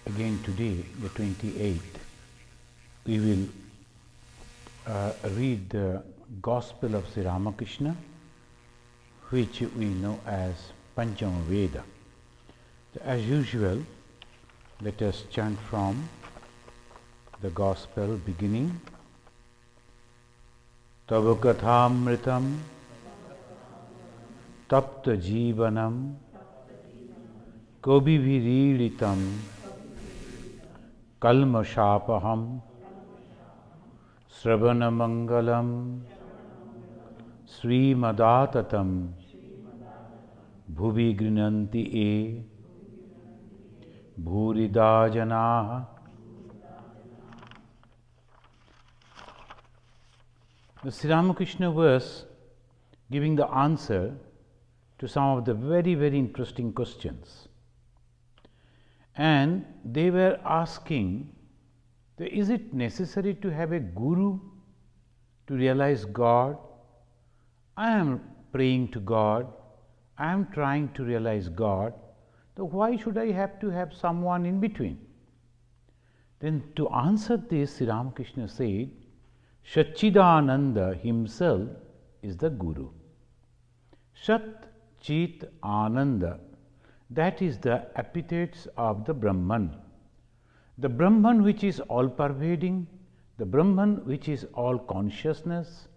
Again today, the 28th, we will read the Gospel of Sri Ramakrishna, which we know as Panchama Veda. So as usual, let us chant from the Gospel beginning. Tava kathamritam tapta jivanam kobibhirilitam kalmashapaham sravanamangalam srimadatam bhuvi grinanti e bhurida janaha. The Sri Ramakrishna was giving the answer to some of the very, very interesting questions. And they were asking, is it necessary to have a guru to realize God? I am praying to God, I am trying to realize God, so why should I have to have someone in between? Then to answer this, Sri Ramakrishna said, Satchidananda himself is the Guru. Sat, Chit, Ananda, that is the epithets of the Brahman. The Brahman which is all pervading, the Brahman which is all consciousness.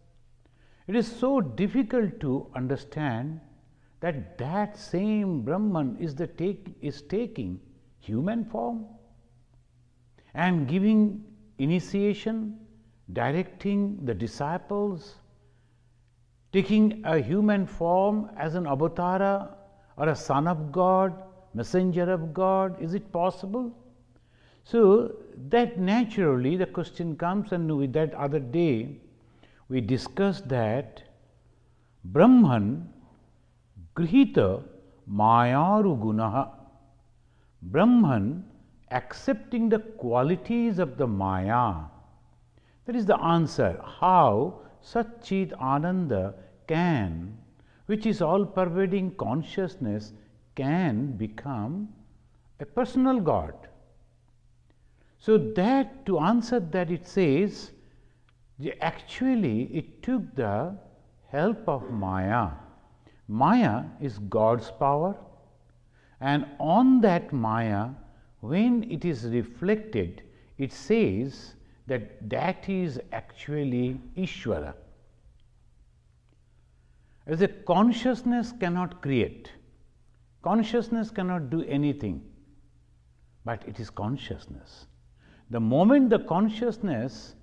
It is so difficult to understand that that same Brahman is taking human form and giving initiation, directing the disciples, taking a human form as an avatara or a son of God, messenger of God. Is it possible? So that naturally the question comes, and with that other day we discussed that Brahman grihita mayaru gunaha. Brahman accepting the qualities of the Maya. That is the answer. How Sat Chit Ananda can, which is all pervading consciousness, can become a personal God. So that to answer that, it says actually it took the help of Maya. Maya is God's power, and on that Maya, when it is reflected, it says that is actually Ishvara. As a consciousness cannot create, consciousness cannot do anything, but it is consciousness. The moment the consciousness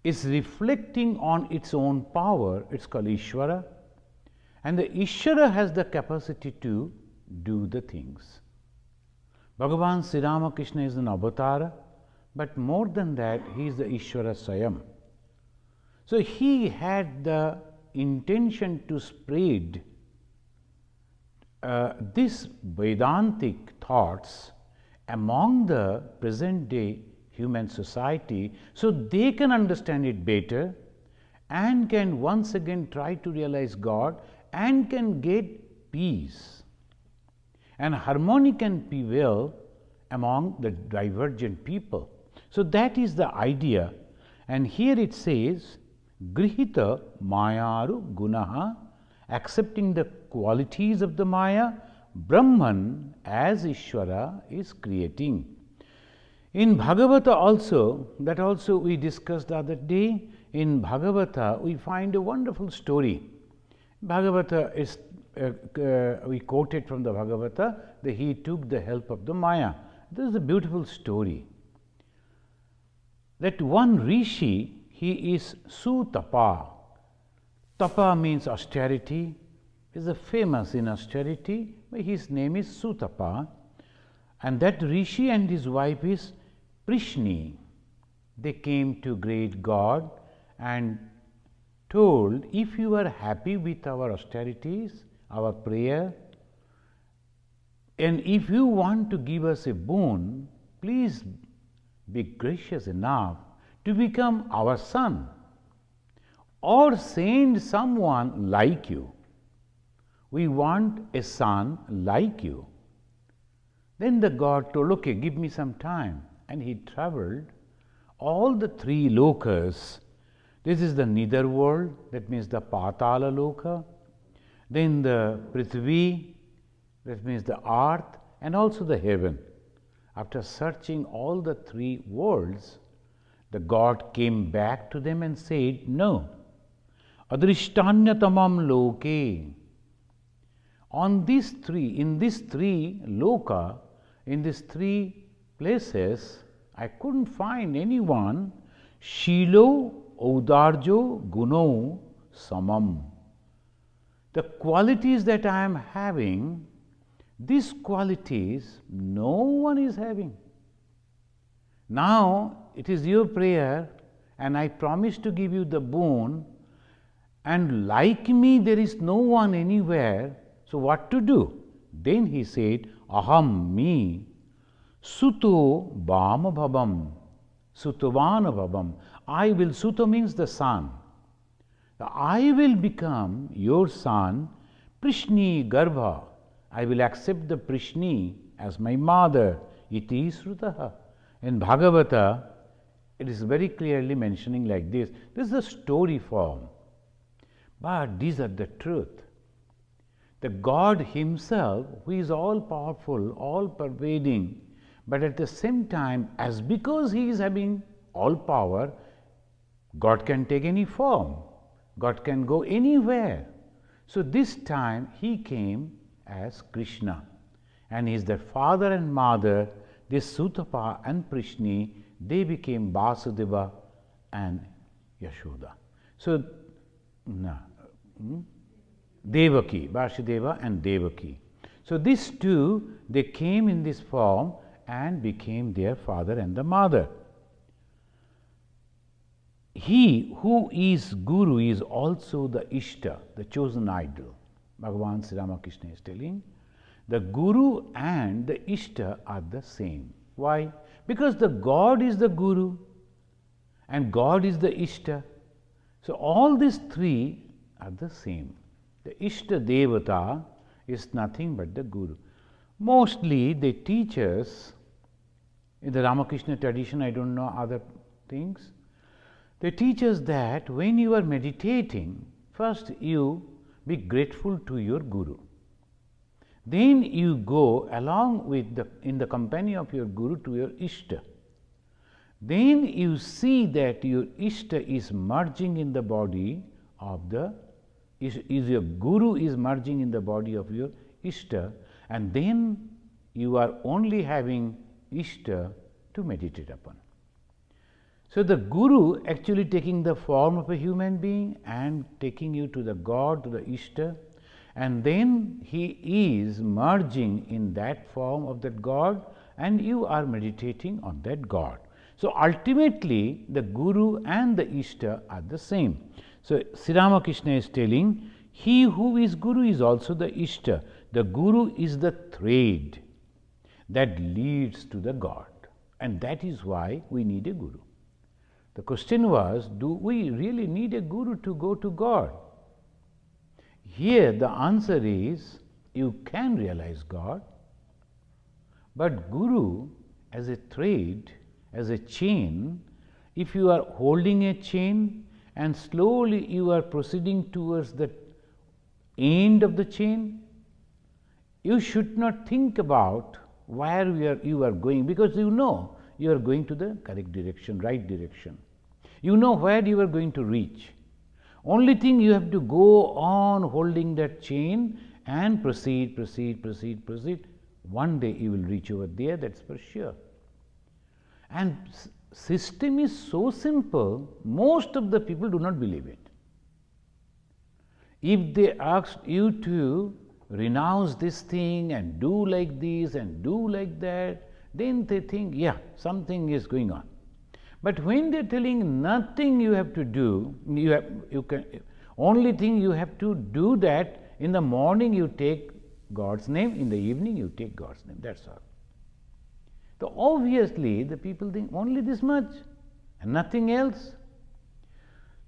is reflecting on its own power, it's called Ishvara, and the Ishvara has the capacity to do the things. Bhagavan Sri Ramakrishna is an avatara, but more than that, he is the Ishvara Swayam. So he had the intention to spread these Vedantic thoughts among the present day human society, so they can understand it better and can once again try to realize God and can get peace and harmony can prevail among the divergent people. So that is the idea, and here it says grihita mayaru gunaha, accepting the qualities of the Maya, Brahman as Ishvara is creating. In Bhagavata also, that also we discussed the other day, in Bhagavata we find a wonderful story. Bhagavata is, we quoted from the Bhagavata that he took the help of the Maya. This is a beautiful story. That one rishi, he is Sutapa. Tapa means austerity, is a famous in austerity, but his name is Sutapa. And that rishi and his wife is Prishni. They came to great God and told, if you are happy with our austerities, our prayer, and if you want to give us a boon, please be gracious enough to become our son or send someone like you. We want a son like you. Then the god told, okay, give me some time. And he traveled all the three lokas. This is the nether world, that means the Patala Loka. Then the Prithvi, that means the earth, and also the heaven. After searching all the three worlds, the god came back to them and said, no, Adrishtanyatamam loke. On these three, in these three loka, in these three places, I couldn't find anyone Shilo Audarjo Guno Samam. The qualities that I am having, these qualities no one is having. Now it is your prayer, and I promise to give you the boon, and like me there is no one anywhere, so what to do? Then he said, Aham, me, Suto Bhama Bhabam, Sutavana Bhabam. I will, Suto means the son. I will become your son, Prishni Garbha. I will accept the Prishni as my mother. Iti Srutaha. In Bhagavata, it is very clearly mentioning like this. This is a story form. But these are the truth. The God Himself, who is all powerful, all pervading, but at the same time, as because He is having all power, God can take any form. God can go anywhere. So this time He came as Krishna, and He is the father and mother. This Sutapa and Prishni, they became Vasudeva and Yashoda. So, Devaki, Vasudeva and Devaki. So these two, they came in this form and became their father and the mother. He who is Guru is also the Ishta, the chosen idol. Bhagavan Sri Ramakrishna is telling, the Guru and the Ishta are the same. Why? Because the God is the Guru and God is the Ishta. So all these three are the same. The Ishta Devata is nothing but the Guru. Mostly they teach us, in the Ramakrishna tradition, I don't know other things, they teach us that when you are meditating, first you be grateful to your Guru. Then you go along with in the company of your Guru to your Ishta. Then you see that your Ishta is merging in the body of your Guru is merging in the body of your Ishta, and then you are only having Ishta to meditate upon. So the Guru actually taking the form of a human being and taking you to the God, to the Ishta, and then he is merging in that form of that God, and you are meditating on that God. So ultimately the Guru and the Ishta are the same. So Sri Ramakrishna is telling, he who is Guru is also the Ishta. The Guru is the thread that leads to the God, and that is why we need a Guru. The question was, do we really need a Guru to go to God? Here the answer is, you can realize God, but Guru as a thread, as a chain, if you are holding a chain and slowly you are proceeding towards the end of the chain, you should not think about where you are going, because you know you are going to the correct direction, right direction. You know where you are going to reach. Only thing, you have to go on holding that chain and proceed. One day you will reach over there, that's for sure. And system is so simple, most of the people do not believe it. If they asked you to renounce this thing and do like this and do like that, then they think, yeah, something is going on. But when they are telling nothing you have to do, only thing you have to do that in the morning you take God's name, in the evening you take God's name, that's all. So obviously the people think only this much and nothing else.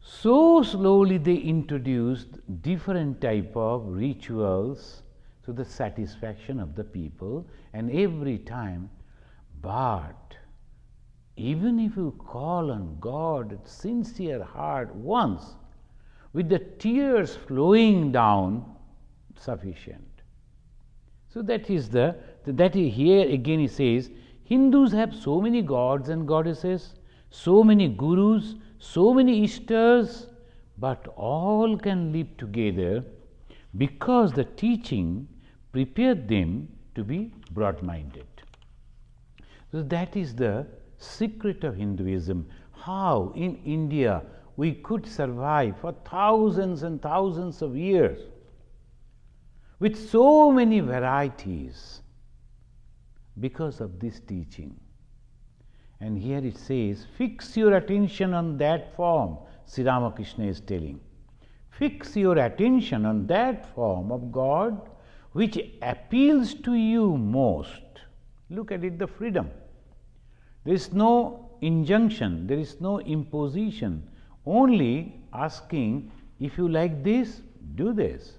So slowly they introduced different type of rituals. to the satisfaction of the people, and every time. But even if you call on God with sincere heart once, with the tears flowing down, sufficient. So that is here again he says, Hindus have so many gods and goddesses, so many gurus, so many ishtars, but all can live together because the teaching prepared them to be broad-minded. So that is the secret of Hinduism, how in India we could survive for thousands and thousands of years with so many varieties because of this teaching. And here it says, fix your attention on that form, Sri Ramakrishna is telling. Fix your attention on that form of God which appeals to you most. Look at it, the freedom. There is no injunction, there is no imposition, only asking, if you like this, do this.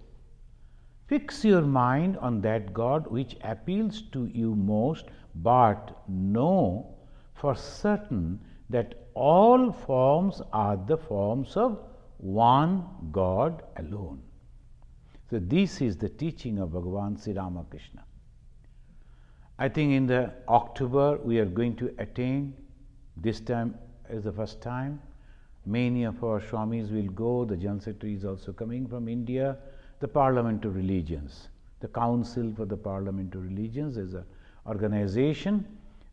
Fix your mind on that God which appeals to you most, but know for certain that all forms are the forms of one God alone. So this is the teaching of Bhagavan Sri Ramakrishna. I think in the October we are going to attain, this time is the first time. Many of our Swamis will go, the General Secretary is also coming from India, the Parliament of Religions. The Council for the Parliament of Religions is an organization.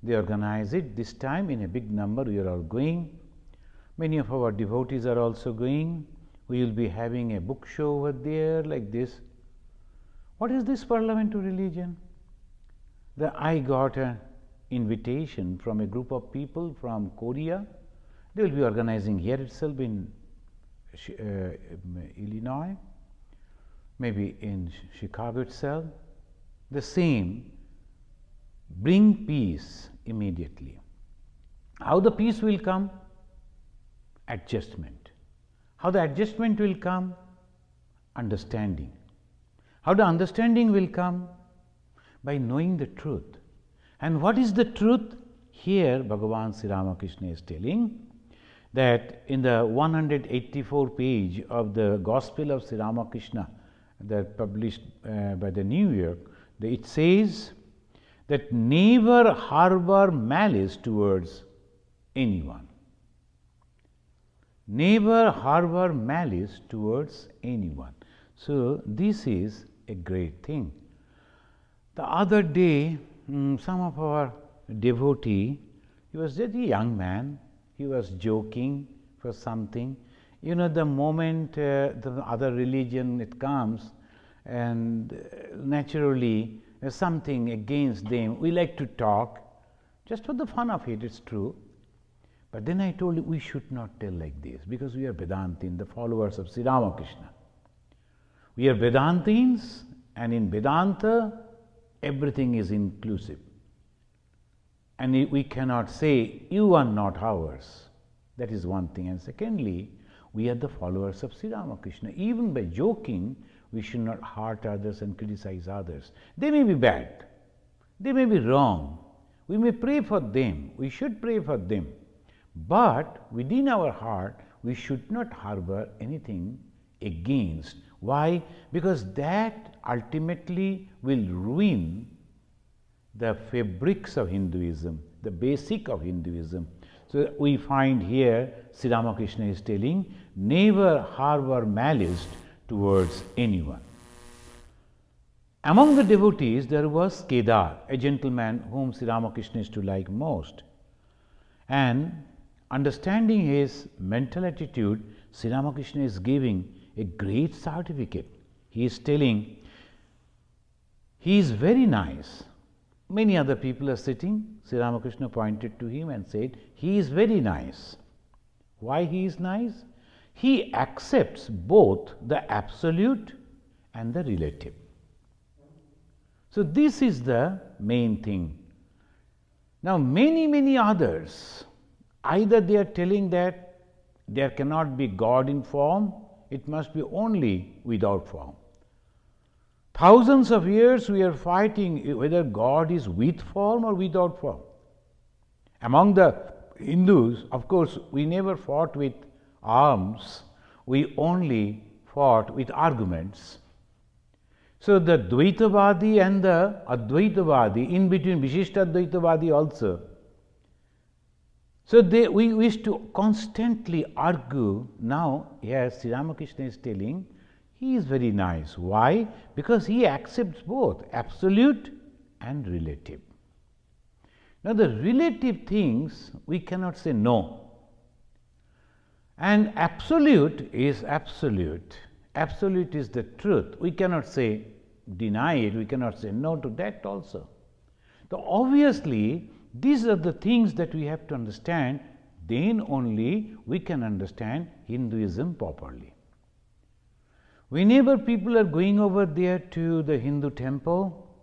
They organize it this time in a big number. We are all going. Many of our devotees are also going. We will be having a book show over there like this. What is this Parliament of Religion? I got an invitation from a group of people from Korea. They will be organizing here itself in Illinois, maybe in Chicago itself. The same, bring peace immediately. How the peace will come? Adjustment. How the adjustment will come? Understanding. How the understanding will come? By knowing the truth. And what is the truth? Here Bhagavan Sri Ramakrishna is telling that in the 184 page of the Gospel of Sri Ramakrishna that published by the New York, it says that never harbor malice towards anyone. Never harbor malice towards anyone. So this is a great thing. The other day, some of our devotee, he was just a young man, he was joking for something. You know, the moment the other religion it comes, and naturally something against them, we like to talk, just for the fun of it, it's true. But then I told you, we should not tell like this, because we are Vedantins, the followers of Sri Ramakrishna. We are Vedantins, and in Vedanta, everything is inclusive. And we cannot say, you are not ours. That is one thing. And secondly, we are the followers of Sri Ramakrishna. Even by joking, we should not hurt others and criticize others. They may be bad. They may be wrong. We may pray for them. We should pray for them. But within our heart, we should not harbor anything against. Why? Because that ultimately will ruin the fabrics of Hinduism, the basic of Hinduism. So we find here Sri Ramakrishna is telling, never harbor malice towards anyone. Among the devotees there was Kedar, a gentleman whom Sri Ramakrishna is to like most. And understanding his mental attitude, Sri Ramakrishna is giving a great certificate. He is telling, he is very nice. Many other people are sitting. Sri Ramakrishna pointed to him and said, he is very nice. Why he is nice? He accepts both the absolute and the relative. So this is the main thing. Now many others, either they are telling that there cannot be God in form, it must be only without form. Thousands of years we are fighting whether God is with form or without form. Among the Hindus, of course, we never fought with arms, we only fought with arguments. So the Dvaitavadi and the Advaitavadi, in between Vishishtadvaitavadi also, so we wish to constantly argue. Now, yes, Sri Ramakrishna is telling, he is very nice. Why? Because he accepts both absolute and relative. Now, the relative things we cannot say no. And absolute is absolute. Absolute is the truth. We cannot say deny it, we cannot say no to that also. So, obviously, these are the things that we have to understand, then only we can understand Hinduism properly. Whenever people are going over there to the Hindu temple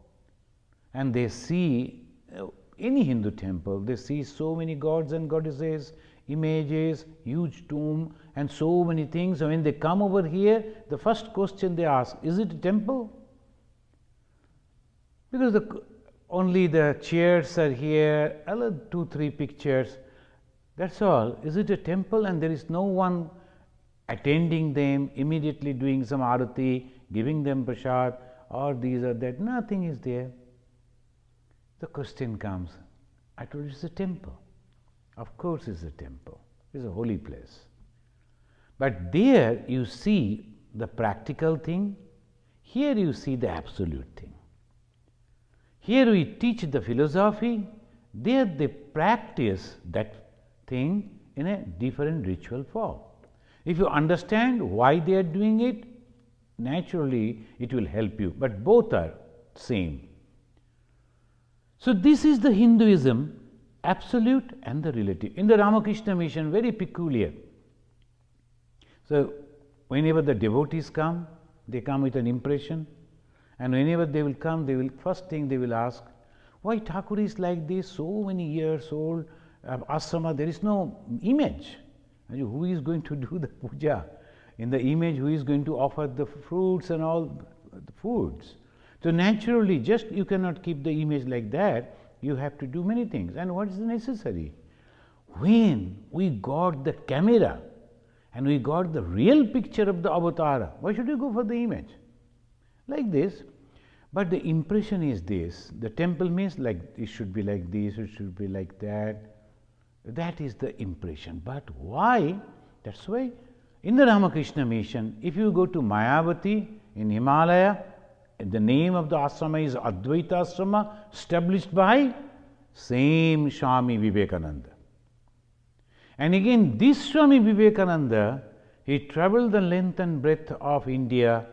and they see any Hindu temple, they see so many gods and goddesses, images, huge tomb and so many things. So when they come over here, the first question they ask, is it a temple? Because only the chairs are here, 2-3 pictures, that's all. Is it a temple? And there is no one attending them, immediately doing some arati, giving them prasad or these or that, nothing is there. The question comes, I told you it's a temple. Of course it's a temple, it's a holy place. But there you see the practical thing, here you see the absolute thing. Here we teach the philosophy, there they practice that thing in a different ritual form. If you understand why they are doing it, naturally it will help you, but both are same. So this is the Hinduism, absolute and the relative. In the Ramakrishna mission, very peculiar. So whenever the devotees come, they come with an impression, and whenever they will come, they will first thing they will ask, why Thakur is like this, so many years old, asrama, there is no image. Who is going to do the puja? In the image, who is going to offer the fruits and all the foods? So naturally, just you cannot keep the image like that, you have to do many things. And what is necessary? When we got the camera and we got the real picture of the avatar, why should you go for the image? Like this. But the impression is this, the temple means like it should be like this, it should be like that. That is the impression. But why? That's why in the Ramakrishna mission, if you go to Mayavati in Himalaya, the name of the asrama is Advaita Asrama, established by same Swami Vivekananda. And again, this Swami Vivekananda, he traveled the length and breadth of India,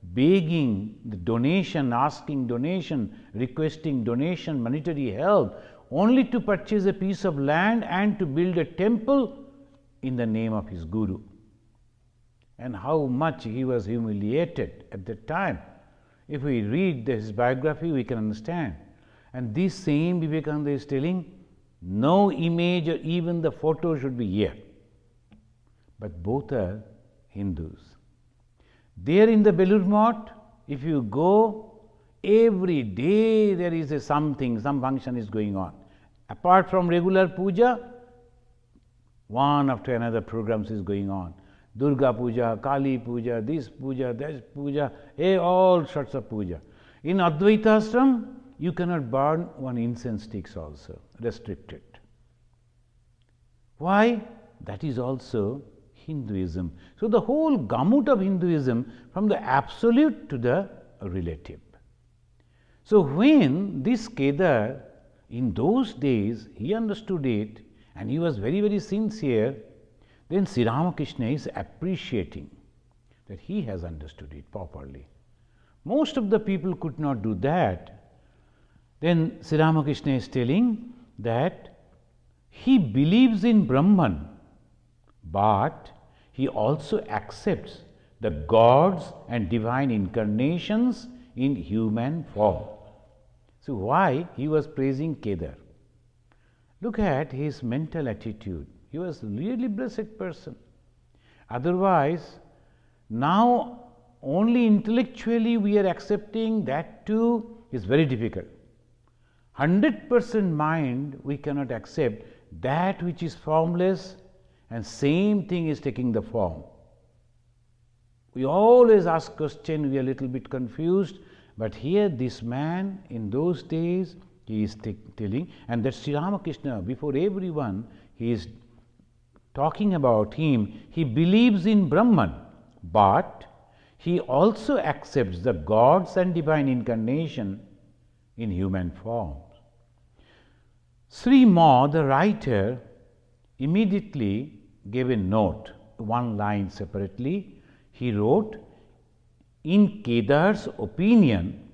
begging the donation, asking donation, requesting donation, monetary help, only to purchase a piece of land and to build a temple in the name of his Guru. And how much he was humiliated at that time. If we read his biography, we can understand. And this same Vivekananda is telling, no image or even the photo should be here. But both are Hindus. There in the Belur Math, if you go, every day there is some function is going on. Apart from regular puja, one after another programs is going on. Durga Puja, Kali Puja, this Puja, that Puja, all sorts of puja. In Advaita Ashram, you cannot burn one incense sticks also, restricted. Why? That is also Hinduism. So the whole gamut of Hinduism, from the absolute to the relative. So when this Kedar, in those days, he understood it and he was very, very sincere, then Sri Ramakrishna is appreciating that he has understood it properly. Most of the people could not do that. Then Sri Ramakrishna is telling that he believes in Brahman, but he also accepts the gods and divine incarnations in human form. So why he was praising Kedar? Look at his mental attitude. He was really blessed person. Otherwise, now only intellectually we are accepting, that too is very difficult. 100% mind we cannot accept that which is formless, and same thing is taking the form. We always ask question, we are a little bit confused, but here this man in those days, he is telling, and that Sri Ramakrishna, before everyone, he is talking about him. He believes in Brahman, but he also accepts the gods and divine incarnation in human form. Sri Ma, the writer, immediately gave a note, one line separately. He wrote, in Kedar's opinion,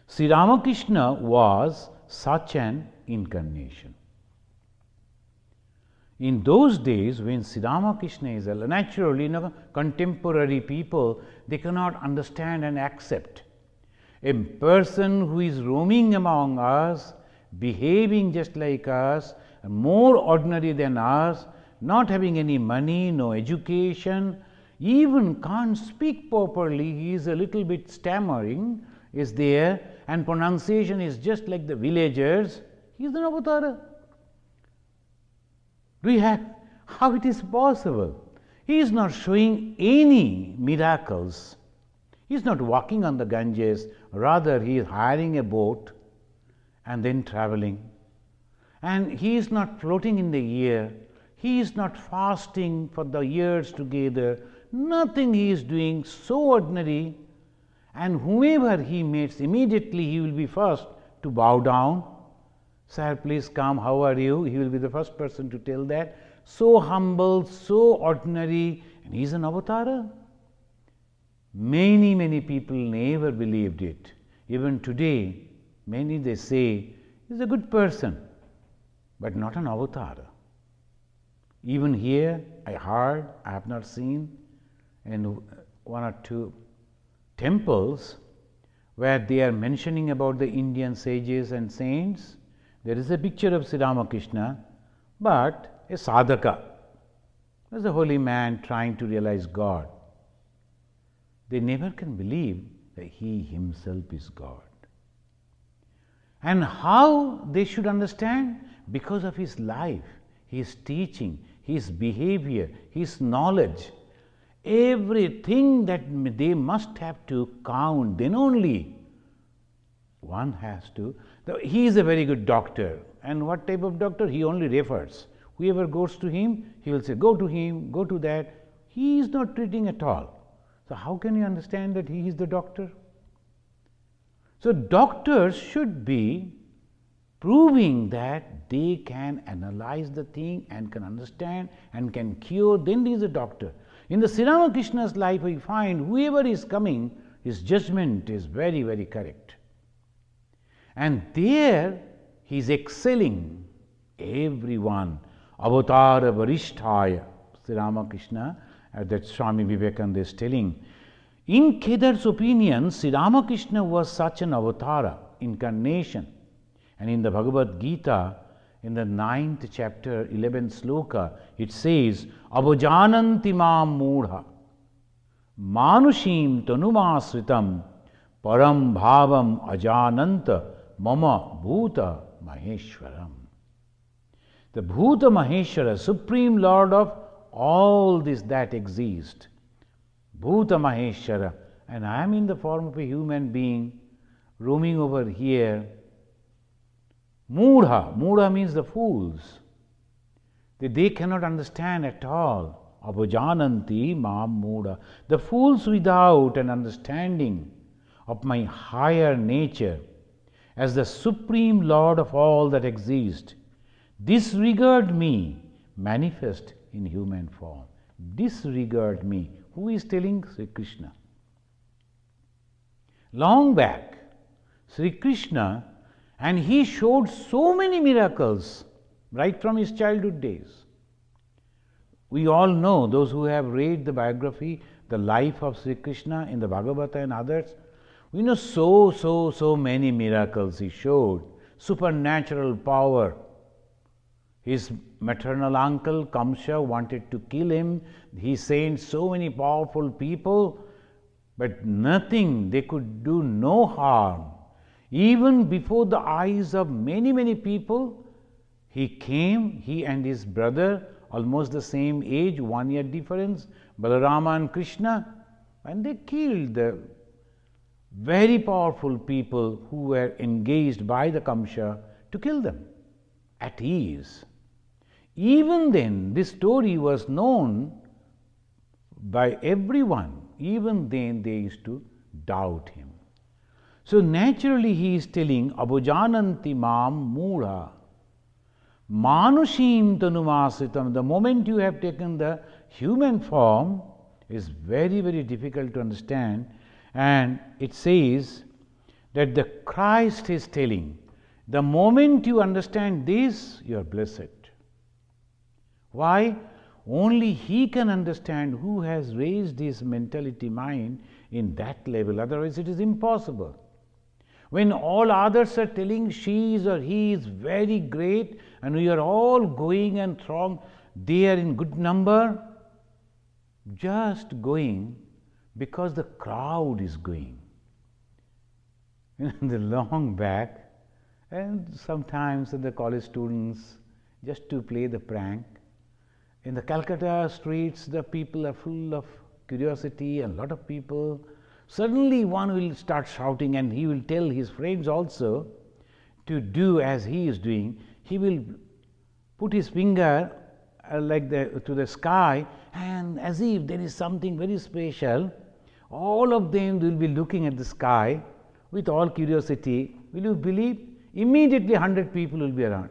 Sri Ramakrishna was such an incarnation. In those days, when Sri Ramakrishna is naturally, contemporary people, they cannot understand and accept a person who is roaming among us, behaving just like us, more ordinary than us, not having any money, no education, even can't speak properly, he is a little bit stammering, is there, and pronunciation is just like the villagers. He is an avatar. How it is possible? He is not showing any miracles. He is not walking on the Ganges, rather he is hiring a boat and then traveling. And he is not floating in the air. He is not fasting for the years together. Nothing he is doing, so ordinary. And whomever he meets, immediately he will be first to bow down. Sir, please come, how are you? He will be the first person to tell that. So humble, so ordinary, and he is an avatar. Many people never believed it. Even today, many they say, he is a good person, but not an avatar. Even here, I heard, I have not seen, in one or two temples where they are mentioning about the Indian sages and saints, there is a picture of Sri Ramakrishna, but a sadhaka, as a holy man trying to realize God. They never can believe that he himself is God. And how they should understand? Because of his life, his teaching, his behavior, his knowledge, everything that they must have to count, then only one has to. He is a very good doctor. And what type of doctor? He only refers. Whoever goes to him, he will say, go to him, go to that. He is not treating at all. So how can you understand that he is the doctor? So doctors should be proving that they can analyze the thing and can understand and can cure, then he is a doctor. In the Sri Ramakrishna's life, we find whoever is coming, his judgment is very correct. And there he is excelling everyone. Avatara Varishtaya, Sri Ramakrishna, that Swami Vivekananda is telling. In Kedar's opinion, Sri Ramakrishna was such an avatara, incarnation. And in the Bhagavad Gita, in the 9th chapter, 11th sloka, it says, Abhajananti mam mudha, manushim tanumasritam, param bhavam ajananta, mama bhuta maheshwaram. The Bhuta Maheshwara, Supreme Lord of all this that exist, Bhuta Maheshwara, and I am in the form of a human being roaming over here. Mudha means the fools. They cannot understand at all. Abhajananti mam mudha. The fools without an understanding of my higher nature as the Supreme Lord of all that exist, disregard me manifest in human form. Disregard me. Who is telling? Sri Krishna. Long back, Sri Krishna, and he showed so many miracles right from his childhood days. We all know, those who have read the biography, the life of Sri Krishna in the Bhagavata and others, we know so many miracles he showed, supernatural power. His maternal uncle Kamsa wanted to kill him. He sent so many powerful people, but nothing, they could do no harm. Even before the eyes of many, many people, he came, he and his brother, almost the same age, 1 year difference, Balarama and Krishna, and they killed the very powerful people who were engaged by the Kamsa to kill them at ease. Even then, this story was known by everyone. Even then, they used to doubt him. So naturally, he is telling, Abhujananti mam mula, manushim tanumasitam. The moment you have taken the human form, is very, very difficult to understand. And it says that the Christ is telling, the moment you understand this, you are blessed. Why? Only he can understand who has raised his mentality mind in that level. Otherwise, it is impossible. When all others are telling she is or he is very great and we are all going and throng, they are in good number, just going because the crowd is going. In the long back, and sometimes the college students, just to play the prank, in the Calcutta streets, the people are full of curiosity and a lot of people. Suddenly one will start shouting and he will tell his friends also to do as he is doing. He will put his finger to the sky, and as if there is something very special, all of them will be looking at the sky with all curiosity. Will you believe? Immediately 100 people will be around.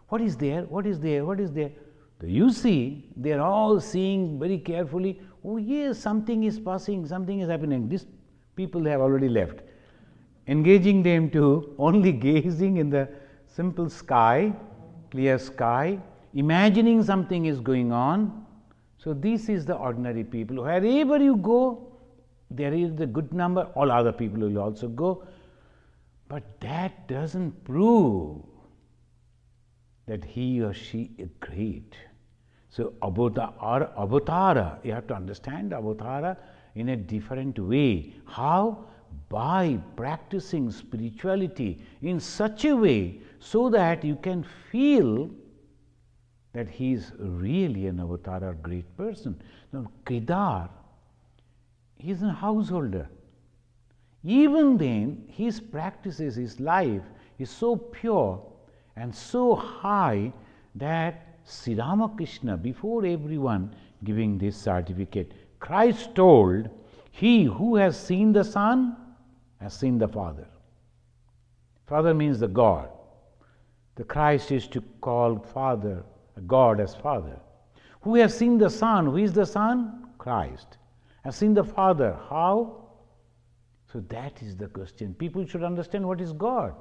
What is there? What is there? What is there? So you see, they are all seeing very carefully. Oh yes, something is passing, something is happening. These people have already left. Engaging them to only gazing in the simple sky, clear sky, imagining something is going on. So this is the ordinary people. Wherever you go, there is the good number, all other people will also go. But that doesn't prove that he or she is great. So avatara, you have to understand avatara in a different way. How? By practicing spirituality in such a way so that you can feel that he is really an avatara, great person. Now, Kedar, he is a householder. Even then, his practices, his life is so pure and so high that Sri Ramakrishna, before everyone giving this certificate, Christ told, he who has seen the Son has seen the Father. Father means the God. The Christ is to call Father, God as Father. Who has seen the Son? Who is the Son? Christ. Has seen the Father. How? So that is the question. People should understand what is God.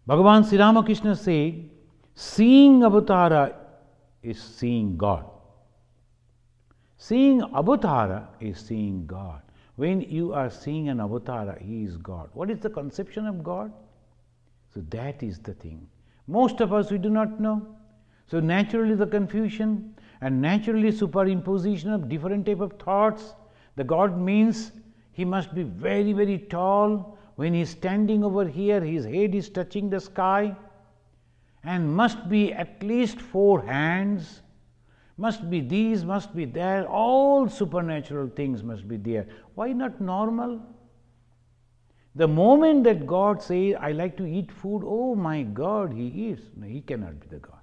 Bhagavan Sri Ramakrishna said, seeing avatara is seeing God. Seeing avatara is seeing God. When you are seeing an avatara, he is God. What is the conception of God? So that is the thing. Most of us, we do not know. So naturally the confusion and naturally superimposition of different type of thoughts. The God means he must be very, very tall. When he is standing over here, his head is touching the sky, and must be at least 4 hands, must be these, must be there, all supernatural things must be there. Why not normal? The moment that God says, I like to eat food, oh my God, he eats. No, he cannot be the God.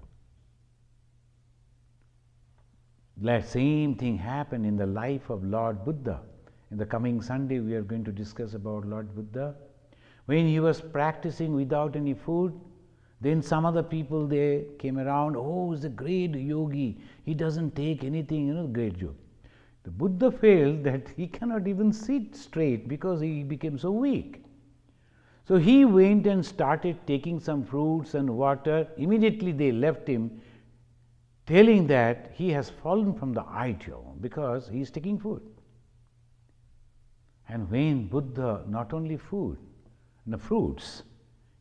That same thing happened in the life of Lord Buddha. In the coming Sunday, we are going to discuss about Lord Buddha. When he was practicing without any food, then some other people, they came around, oh, he's a great yogi, he doesn't take anything, great yogi. The Buddha felt that he cannot even sit straight because he became so weak. So he went and started taking some fruits and water. Immediately they left him, telling that he has fallen from the ideal because he is taking food. And when Buddha, not only food, the fruits,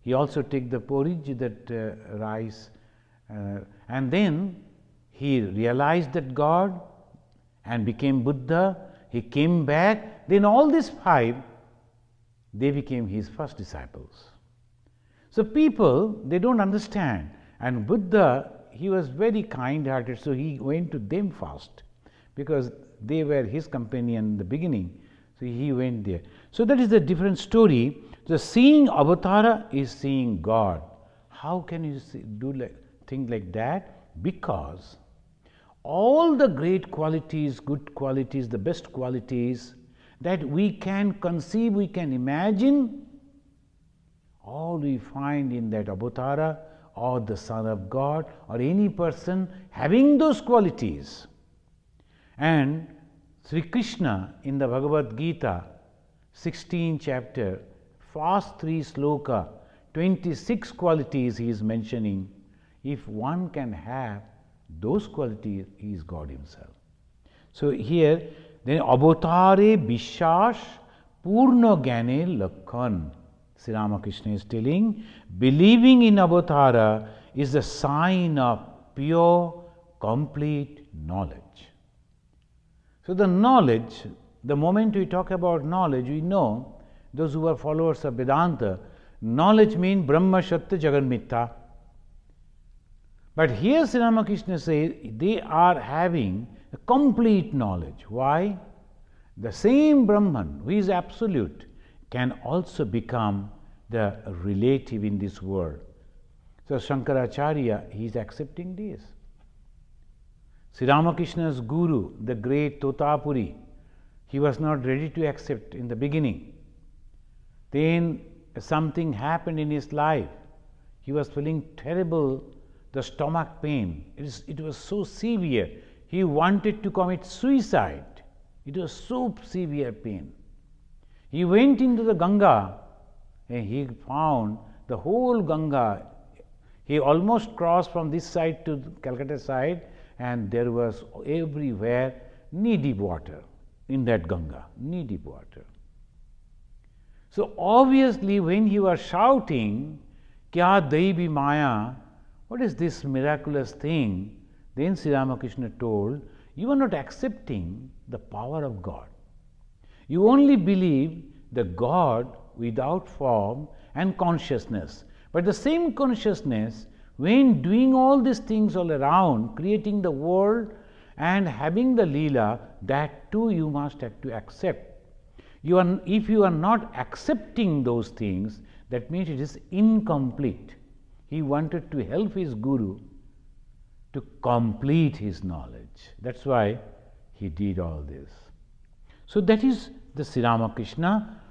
he also take the porridge, that rice, and then he realized that God and became Buddha. he came back, then all these 5, they became his first disciples. So people, they don't understand. And Buddha, he was very kind-hearted, so he went to them first because they were his companion in the beginning. So he went there. So that is a different story. The seeing avatara is seeing God. How can you think like that? Because all the great qualities, good qualities, the best qualities that we can conceive, we can imagine, all we find in that avatara or the Son of God or any person having those qualities. And Sri Krishna in the Bhagavad Gita, 16th chapter, first 3 sloka, 26 qualities he is mentioning. If one can have those qualities, he is God himself. So here, then avatare vishwas purna gyane lakhan. Sri Ramakrishna is telling, believing in avatara is a sign of pure, complete knowledge. So the knowledge, the moment we talk about knowledge, we know, those who are followers of Vedanta, knowledge means Brahma, Satya, Jagat, Mithya. But here Sri Ramakrishna says they are having a complete knowledge. Why? The same Brahman who is absolute can also become the relative in this world. So Shankaracharya, he is accepting this. Sri Ramakrishna's guru, the great Totapuri, he was not ready to accept in the beginning. Then something happened in his life. He was feeling terrible, the stomach pain. It was so severe. He wanted to commit suicide. It was so severe pain. He went into the Ganga and he found the whole Ganga. He almost crossed from this side to the Calcutta side, and there was everywhere knee-deep water in that Ganga, knee-deep water. So obviously when he was shouting, Kya Daivi Maya, what is this miraculous thing? Then Sri Ramakrishna told, you are not accepting the power of God. You only believe the God without form and consciousness. But the same consciousness, when doing all these things all around, creating the world and having the Leela, that too you must have to accept. If you are not accepting those things, that means it is incomplete. He wanted to help his guru to complete his knowledge. That's why he did all this. So that is the Sri Ramakrishna.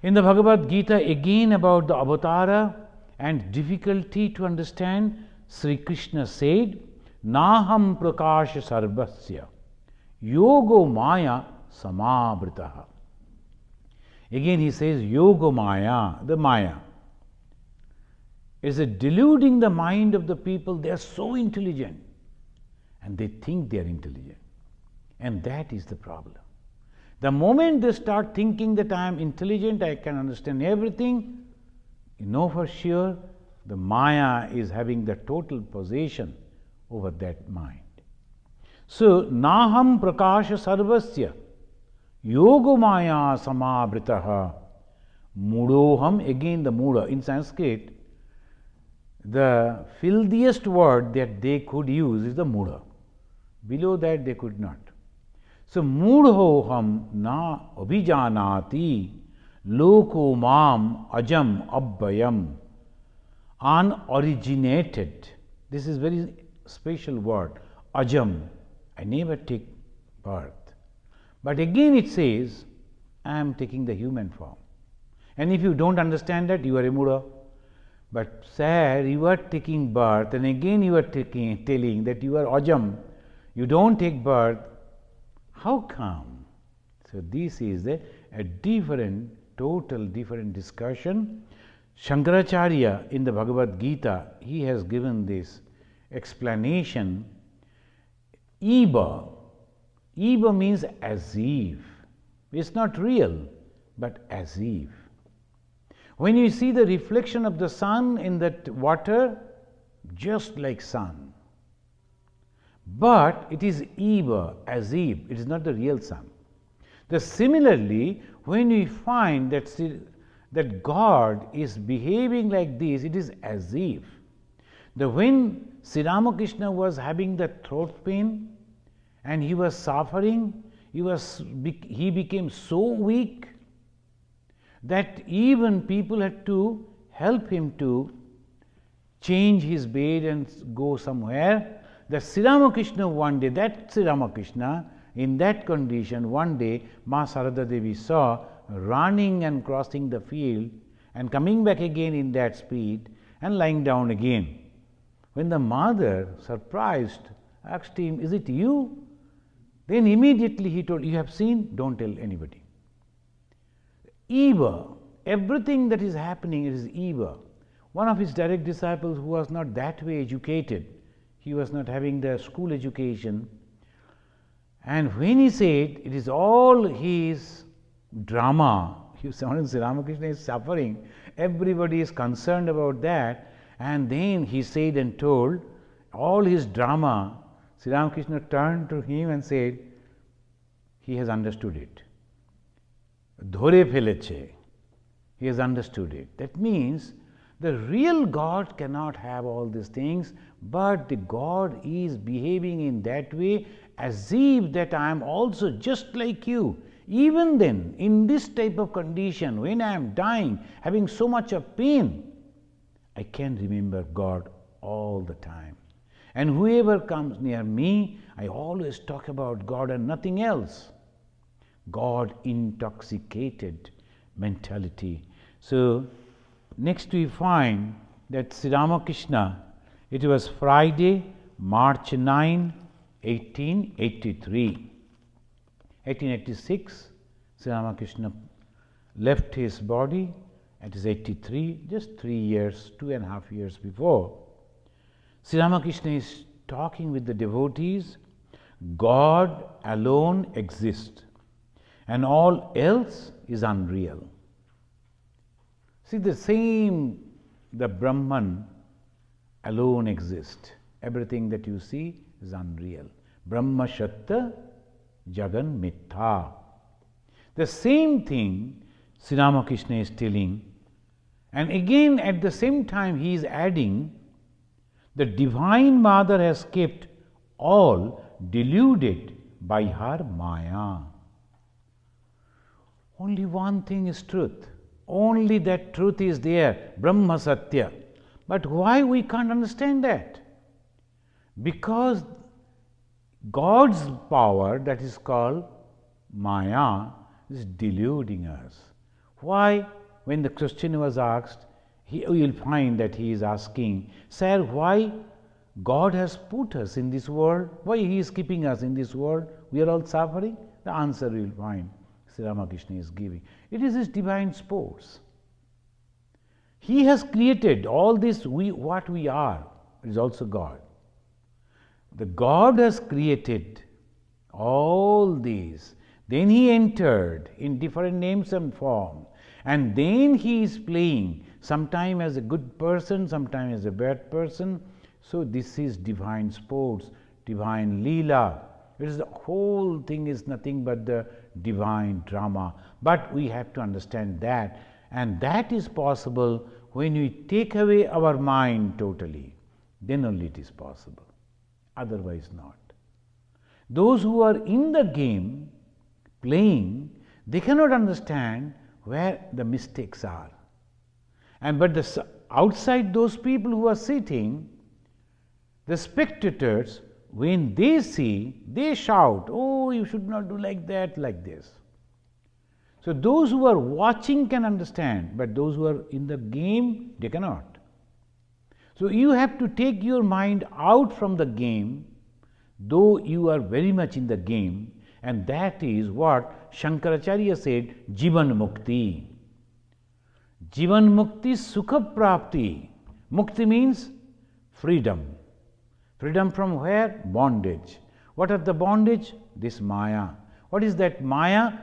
In the Bhagavad Gita, again about the avatara and difficulty to understand, Sri Krishna said, Naham prakasha sarvasya yogo maya samabritaha. Again he says, yoga maya, the maya. Is it deluding the mind of the people? They are so intelligent and they think they are intelligent. And that is the problem. The moment they start thinking that I am intelligent, I can understand everything, you know for sure the Maya is having the total possession over that mind. So, Naham prakasha sarvasya yoga maya samabritaha mudoham, again the muda. In Sanskrit, the filthiest word that they could use is the muda. Below that they could not. So, mudhoham na abhijanati loko mam ajam abbayam, unoriginated. This is very special word, ajam. I never take birth. But again it says, I am taking the human form. And if you don't understand that, you are a Muda. But sir, you are taking birth, and again you are telling that you are ajam, you don't take birth. How come? So this is a different, total different discussion. Shankaracharya in the Bhagavad Gita, he has given this explanation. Eva. Eva means as if. It's not real, but as if. When you see the reflection of the sun in that water, just like sun. But it is Eva, as if. It is not the real sun. Similarly, when we find that God is behaving like this, it is as if when Sri Ramakrishna was having the throat pain and he was suffering, he became so weak that even people had to help him to change his bed and go somewhere. That Sri Ramakrishna one day, that Sri Ramakrishna in that condition, one day Ma Sarada Devi saw running and crossing the field and coming back again in that speed and lying down again. When the mother, surprised, asked him, "Is it you?" Then immediately he told, "You have seen? Don't tell anybody." Eva, everything that is happening, it is Eva. One of his direct disciples who was not that way educated, he was not having the school education, and when he said it is all his drama, Sri Ramakrishna is suffering, everybody is concerned about that, and then he said and told all his drama, Sri Ramakrishna turned to him and said, he has understood it. Dhore pheleche. He has understood it. That means the real God cannot have all these things, but the God is behaving in that way as if that I am also just like you. Even then, in this type of condition, when I am dying, having so much of pain, I can remember God all the time. And whoever comes near me, I always talk about God and nothing else. God intoxicated mentality. So, next we find that Sri Ramakrishna, it was Friday, March 9, 1883. 1886, Sri Ramakrishna left his body at his 83, just 3 years, 2.5 years before. Sri Ramakrishna is talking with the devotees. God alone exists and all else is unreal. See, the Brahman alone exists. Everything that you see is unreal. Brahma Shatta Jagan Mithya. The same thing Sri Ramakrishna is telling, and again at the same time he is adding, the Divine Mother has kept all deluded by her Maya. Only one thing is truth. Only that truth is there, Brahma Satya. But why we can't understand that? Because God's power, that is called Maya, is deluding us. Why? When the question was asked, we will find that he is asking, "Sir, why God has put us in this world? Why he is keeping us in this world? We are all suffering?" The answer we will find Sri Ramakrishna is giving. It is his divine sports. He has created all this, what we are, it is also God. The God has created all these. Then he entered in different names and form. And then he is playing, sometime as a good person, sometime as a bad person. So this is divine sports, divine Leela. It is the whole thing is nothing but the divine drama. But we have to understand that, and that is possible when we take away our mind totally. Then only it is possible. Otherwise not. Those who are in the game playing, they cannot understand where the mistakes are. But outside those people who are sitting, the spectators, when they see, they shout, "Oh, you should not do like that, like this." So those who are watching can understand, but those who are in the game, they cannot. So you have to take your mind out from the game, though you are very much in the game, and that is what Shankaracharya said, Jivan Mukti. Jivan Mukti Sukha Prapti. Mukti means freedom. Freedom from where? Bondage. What are the bondage? This Maya. What is that Maya?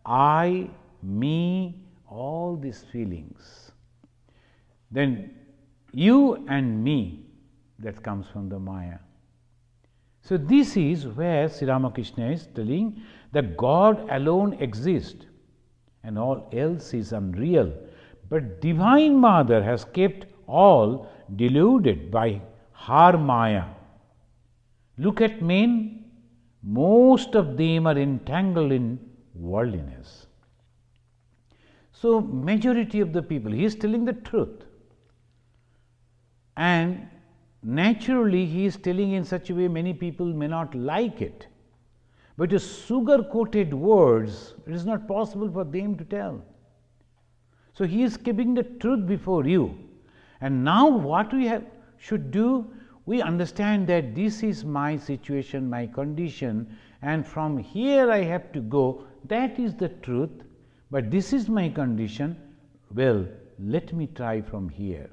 I, me, all these feelings. Then you and me, that comes from the Maya. So this is where Sri Ramakrishna is telling that God alone exists and all else is unreal. But Divine Mother has kept all deluded by her Maya. Look at men, most of them are entangled in worldliness. So majority of the people, he is telling the truth. And naturally he is telling in such a way many people may not like it. But his sugar-coated words, it is not possible for them to tell. So he is keeping the truth before you. And now what we should do, we understand that this is my situation, my condition, and from here I have to go. That is the truth, but this is my condition. Well, let me try from here.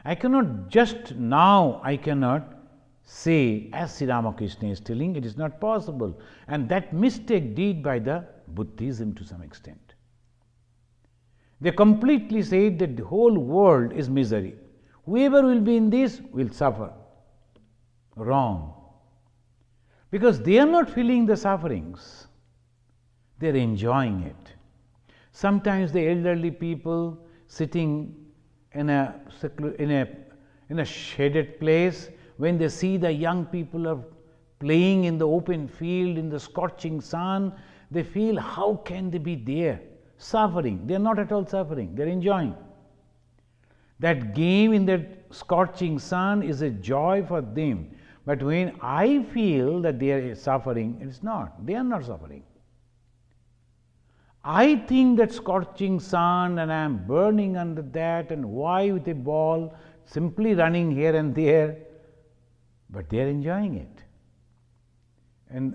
I cannot just now, I cannot say, as Sri Ramakrishna is telling, it is not possible. And that mistake did by the Buddhism to some extent. They completely said that the whole world is misery. Whoever will be in this will suffer. Wrong. Because they are not feeling the sufferings. They are enjoying it. Sometimes the elderly people sitting in a shaded place, when they see the young people are playing in the open field in the scorching sun, they feel, how can they be there? Suffering. They are not at all suffering. They are enjoying. That game in that scorching sun is a joy for them. But when I feel that they are suffering, it is not. They are not suffering. I think that scorching sun and I am burning under that, and why with a ball simply running here and there, but they are enjoying it. And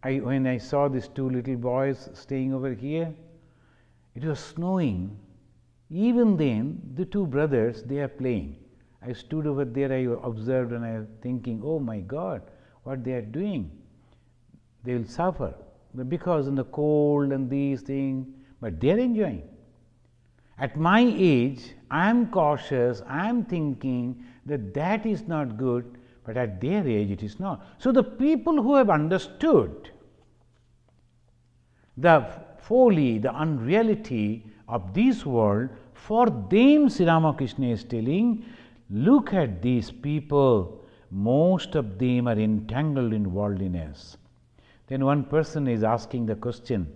when I saw these two little boys staying over here, it was snowing. Even then, the two brothers, they are playing. I stood over there, I observed, and I was thinking, oh my God, what they are doing. They will suffer because in the cold and these things, but they are enjoying. At my age, I am cautious, I am thinking that that is not good, but at their age it is not. So the people who have understood the folly, the unreality of this world, for them Sri Ramakrishna is telling, look at these people, most of them are entangled in worldliness. Then one person is asking the question,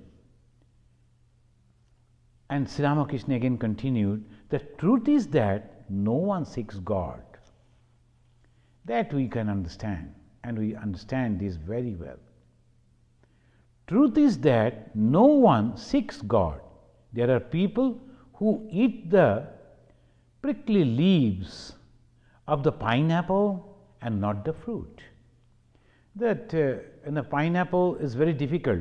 and Sri Ramakrishna again continued, the truth is that no one seeks God. That we can understand, and we understand this very well. Truth is that no one seeks God. There are people who eat the prickly leaves of the pineapple and not the fruit. That in a pineapple is very difficult.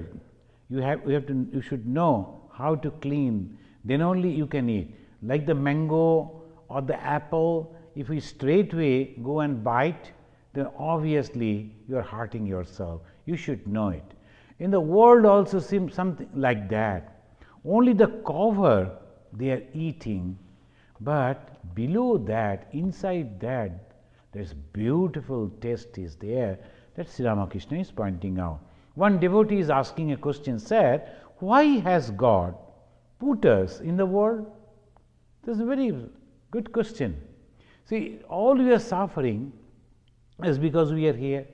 You should know how to clean, then only you can eat. Like the mango or the apple, if you straightway go and bite, then obviously you are hurting yourself. You should know it. In the world also seems something like that. Only the cover they are eating, but below that, inside that, there's beautiful taste is there. That Sri Ramakrishna is pointing out. One devotee is asking a question, said, why has God put us in the world? This is a very good question. See, all we are suffering is because we are here.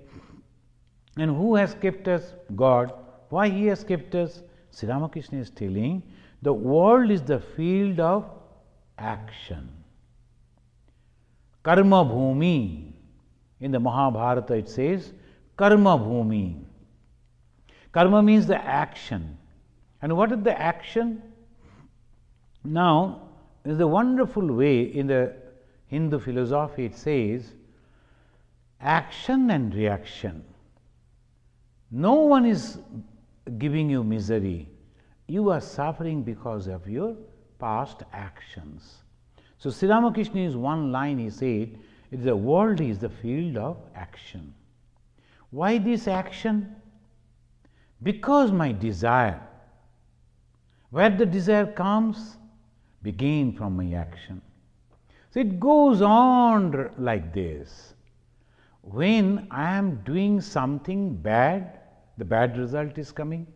And who has kept us? God. Why He has kept us? Sri Ramakrishna is telling, the world is the field of action. Karma bhumi. In the Mahabharata it says, Karma bhumi. Karma means the action. And what is the action? Now, there is a wonderful way in the Hindu philosophy, it says, action and reaction. No one is giving you misery. You are suffering because of your past actions. So Sri Ramakrishna is one line, he said, the world is the field of action. Why this action? Because my desire. Where the desire comes, begin from my action. So it goes on like this. when I am doing something bad, the bad result is coming.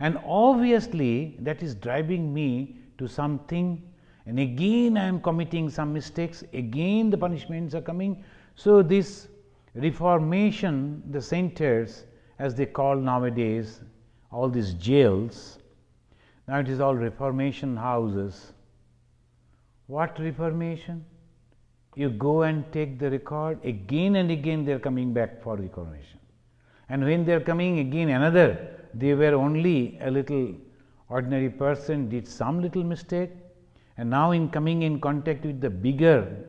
And obviously that is driving me to something, and again I am committing some mistakes, again the punishments are coming. So this reformation, the centers as they call nowadays, all these jails, now it is all reformation houses. What reformation? You go and take the record, again and again they are coming back for reformation. And when they are coming again another, they were only a little ordinary person, did some little mistake, and now in coming in contact with the bigger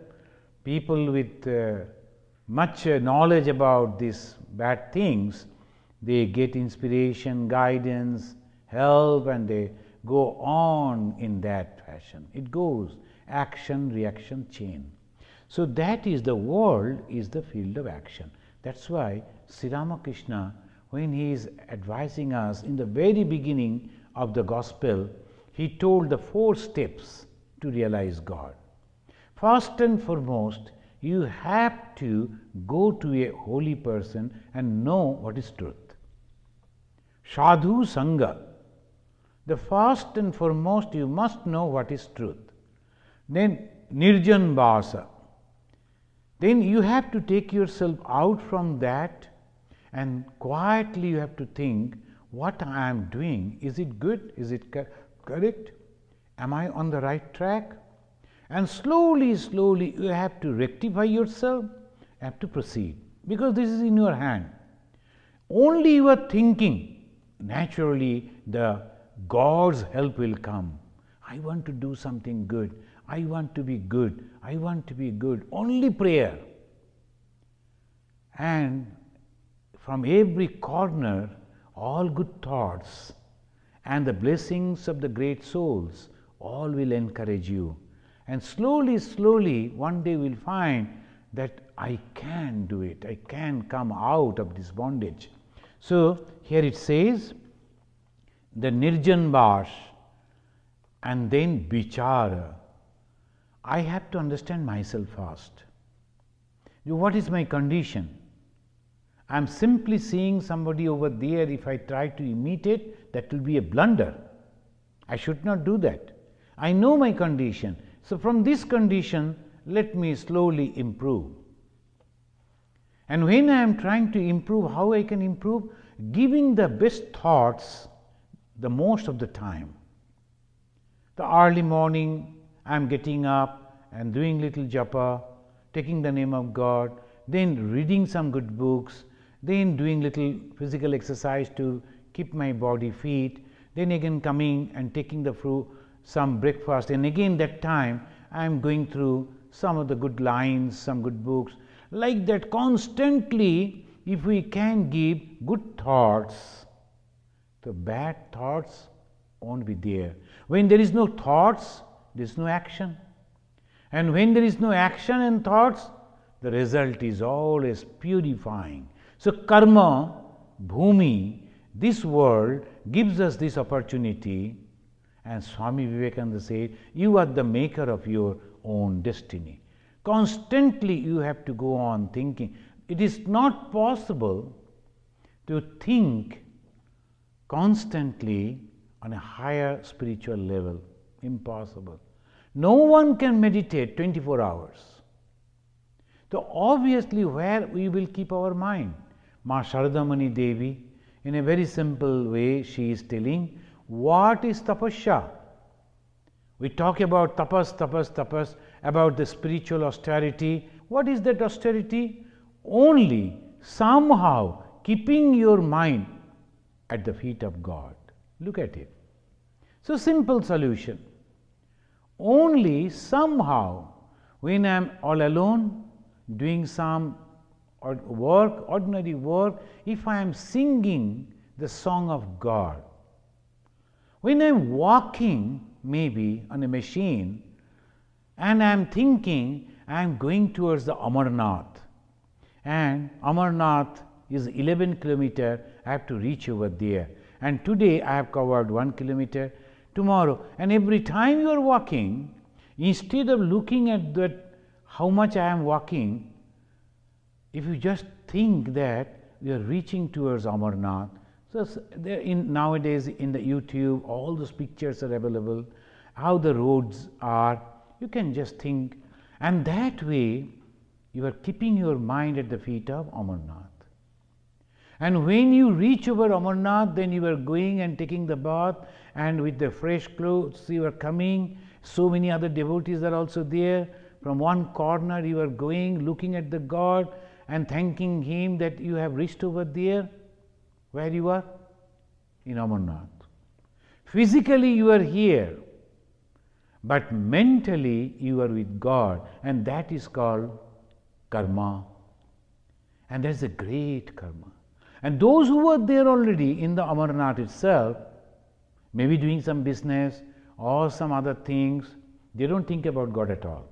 people with much knowledge about these bad things, they get inspiration, guidance, help, and they go on in that fashion. It goes action, reaction, chain. So that is the world is the field of action. That's why Sri Ramakrishna, when he is advising us in the very beginning of the gospel, he told the 4 steps to realize God. First and foremost, you have to go to a holy person and know what is truth. Sadhu Sangha. The first and foremost, you must know what is truth. Then Nirjan Vasa. Then you have to take yourself out from that and quietly you have to think, what I am doing, is it good? Is it correct? Am I on the right track? And slowly you have to rectify yourself, have to proceed, because this is in your hand. Only you are thinking, naturally the God's help will come. I want to do something good. I want to be good. I want to be good. Only prayer. And from every corner, all good thoughts and the blessings of the great souls, all will encourage you. And slowly, one day you will find that I can do it. I can come out of this bondage. So here it says, the Nirjan Vas and then Vichara. I have to understand myself first. What is my condition? I am simply seeing somebody over there. If I try to imitate, that will be a blunder. I should not do that. I know my condition. So from this condition, let me slowly improve. And when I am trying to improve, how I can improve? Giving the best thoughts the most of the time. The early morning, I am getting up and doing little japa, taking the name of God, then reading some good books, then doing little physical exercise to keep my body fit, then again coming and taking the fruit, some breakfast, and again that time I am going through some of the good lines, some good books. Like that constantly, if we can give good thoughts, the bad thoughts won't be there. When there is no thoughts, there is no action. And when there is no action and thoughts, the result is always purifying. So karma, bhumi, this world gives us this opportunity, and Swami Vivekananda said, you are the maker of your own destiny. Constantly you have to go on thinking. It is not possible to think constantly on a higher spiritual level. Impossible. No one can meditate 24 hours. So obviously where we will keep our mind? Ma Sharadamani Devi, in a very simple way, she is telling, what is tapasya? We talk about tapas, about the spiritual austerity. What is that austerity? Only somehow keeping your mind at the feet of God. Look at it. So simple solution. Only somehow, when I am all alone, doing some work, ordinary work, if I am singing the song of God, when I am walking maybe on a machine and I am thinking I am going towards the Amarnath, and Amarnath is 11 kilometers, I have to reach over there, and today I have covered 1 kilometer, tomorrow, and every time you are walking, instead of looking at that how much I am walking, if you just think that we are reaching towards Amarnath, so there nowadays in the YouTube, all those pictures are available, how the roads are, you can just think, and that way you are keeping your mind at the feet of Amarnath. And when you reach over Amarnath, then you are going and taking the bath, and with the fresh clothes you are coming. So many other devotees are also there. From one corner you are going, looking at the God and thanking Him that you have reached over there. Where you are? In Amarnath. Physically you are here, but mentally you are with God, and that is called karma. And that is a great karma. And those who were there already in the Amarnath itself, maybe doing some business or some other things, they don't think about God at all.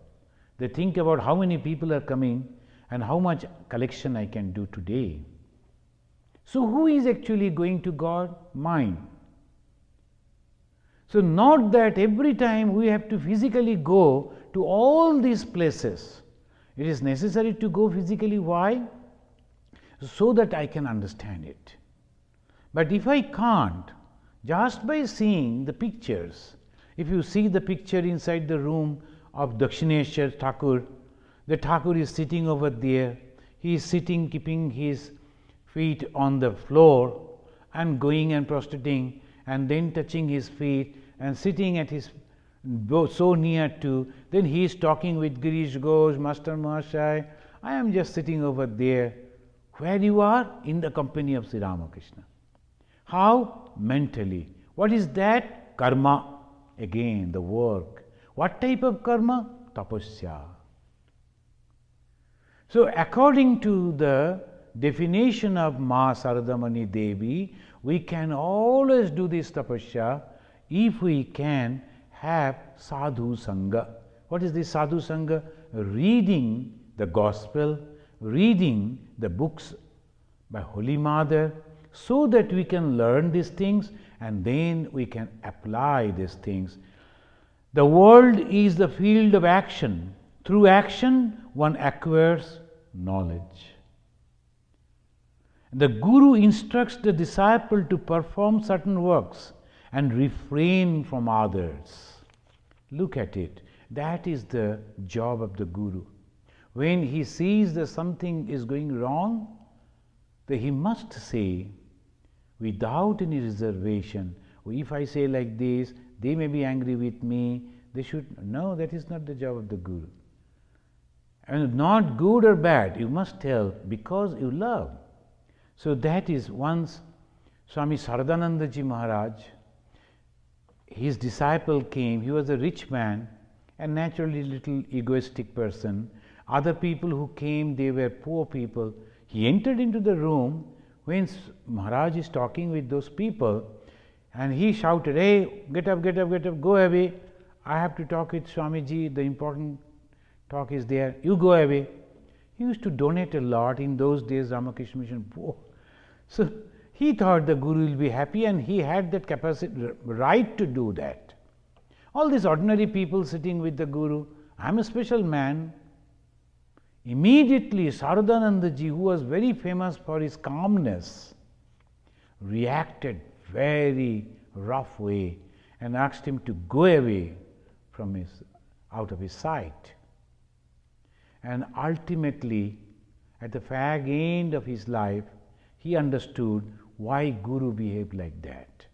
They think about how many people are coming and how much collection I can do today. So who is actually going to God? Mind. So not that every time we have to physically go to all these places. It is necessary to go physically. Why? So that I can understand it. But if I can't, just by seeing the pictures, if you see the picture inside the room of Dakshineshwar Thakur, the Thakur is sitting over there, he is sitting keeping his feet on the floor and going and prostrating and then touching his feet and sitting at his so near to, then he is talking with Girish Ghosh, Master Mahashai, I am just sitting over there. Where you are? In the company of Sri Ramakrishna. How? Mentally. What is that? Karma. Again, the work. What type of karma? Tapasya. So, according to the definition of Ma Saradamani Devi, we can always do this tapasya if we can have sadhu sangha. What is this sadhu sangha? Reading the gospel, reading the books by Holy Mother, so that we can learn these things and then we can apply these things. The world is the field of action. Through action, one acquires knowledge. The Guru instructs the disciple to perform certain works and refrain from others. Look at it. That is the job of the Guru. When he sees that something is going wrong, then he must say, without any reservation, if I say like this, they may be angry with me, they should. No, that is not the job of the Guru. And not good or bad, you must tell because you love. So that is once Swami Saradananda Ji Maharaj, his disciple came, he was a rich man and naturally little egoistic person. Other people who came, they were poor people. He entered into the room when Maharaj is talking with those people and he shouted, hey, get up, get up, get up, go away. I have to talk with Swamiji, the important talk is there, you go away. He used to donate a lot in those days, Ramakrishna Mission poor. So he thought the Guru will be happy and he had that capacity, right to do that. All these ordinary people sitting with the Guru, I am a special man. Immediately Saradananda Ji, who was very famous for his calmness, reacted very rough way and asked him to go away from out of his sight. And ultimately, at the fag end of his life, he understood why Guru behaved like that.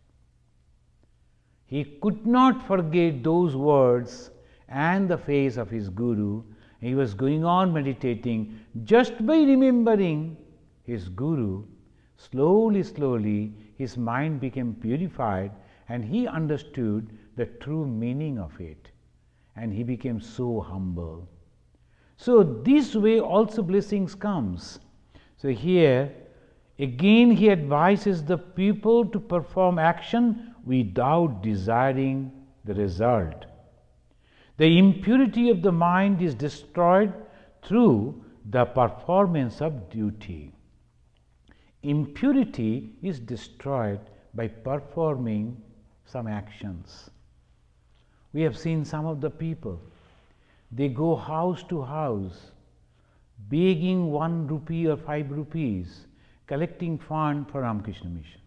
He could not forget those words and the face of his Guru. He was going on meditating. Just by remembering his Guru, slowly, slowly, his mind became purified and he understood the true meaning of it. And he became so humble. So this way also blessings comes. So here, again he advises the people to perform action without desiring the result. The impurity of the mind is destroyed through the performance of duty. Impurity is destroyed by performing some actions. We have seen some of the people, they go house to house, begging 1 rupee or 5 rupees, collecting fund for Ramakrishna mission.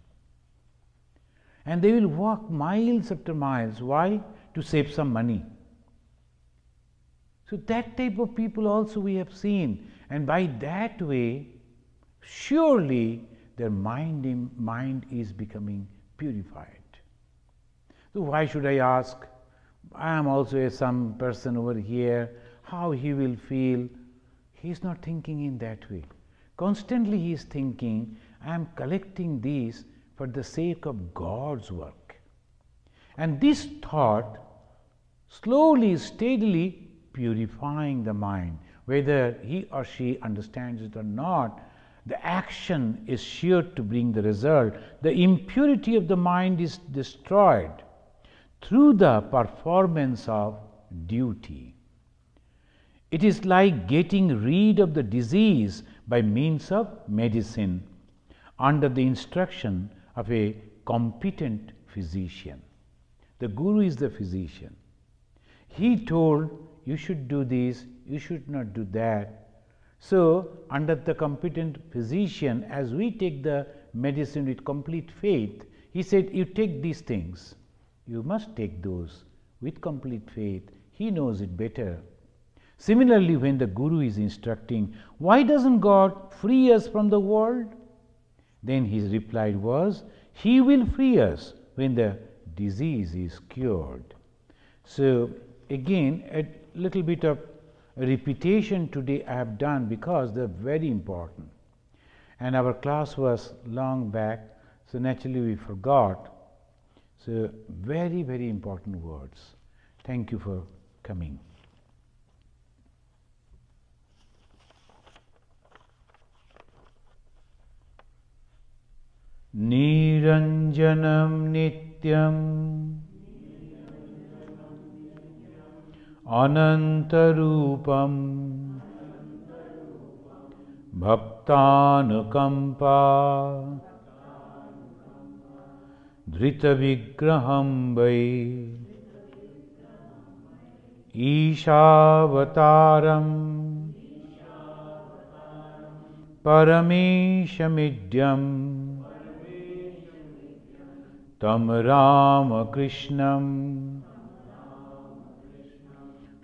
And they will walk miles after miles. Why? To save some money. So that type of people also we have seen, and by that way, surely their mind is becoming purified. So why should I ask? I am also some person over here, how he will feel? He is not thinking in that way. Constantly he is thinking, I am collecting these for the sake of God's work. And this thought slowly, steadily purifying the mind. Whether he or she understands it or not, the action is sure to bring the result. The impurity of the mind is destroyed through the performance of duty. It is like getting rid of the disease by means of medicine under the instruction of a competent physician. The Guru is the physician. He told, you should do this, you should not do that. So, under the competent physician, as we take the medicine with complete faith, he said, you take these things. You must take those with complete faith. He knows it better. Similarly, when the Guru is instructing, why doesn't God free us from the world? Then his reply was, he will free us when the disease is cured. So, again, a little bit of repetition today I have done because they are very important. And our class was long back, so naturally we forgot. So, very, very important words. Thank you for coming. Niranjanam nityam anantarupam bhaktanukampa dhrita vigraham vai Ishavattaram parameshamidhyam tam Ramakrishnam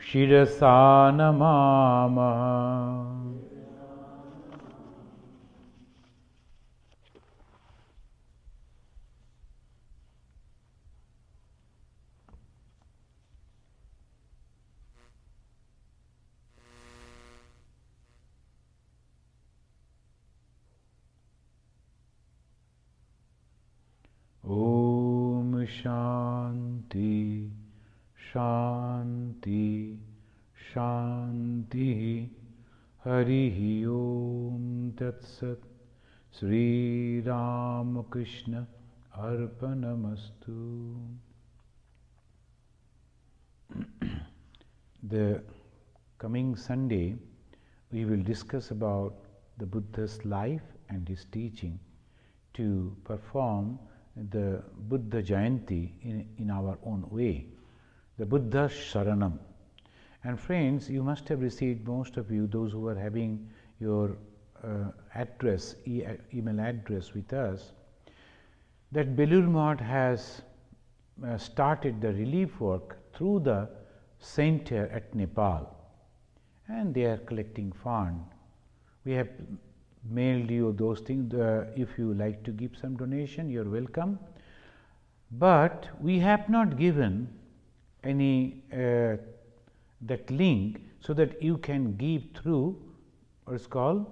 shirasa namamaha. Om Shanti Shanti Shanti Harihi Om Tat Sat Sri Ramakrishna Arpanamastu. The coming Sunday we will discuss about the Buddha's life and his teaching to perform the Buddha Jayanti in our own way, the Buddha Sharanam. And friends, you must have received, most of you, those who are having your address, email address with us, that Belur Math has started the relief work through the center at Nepal, and they are collecting fund. We have mailed you those things. If you like to give some donation, you are welcome. But we have not given any that link so that you can give through what is called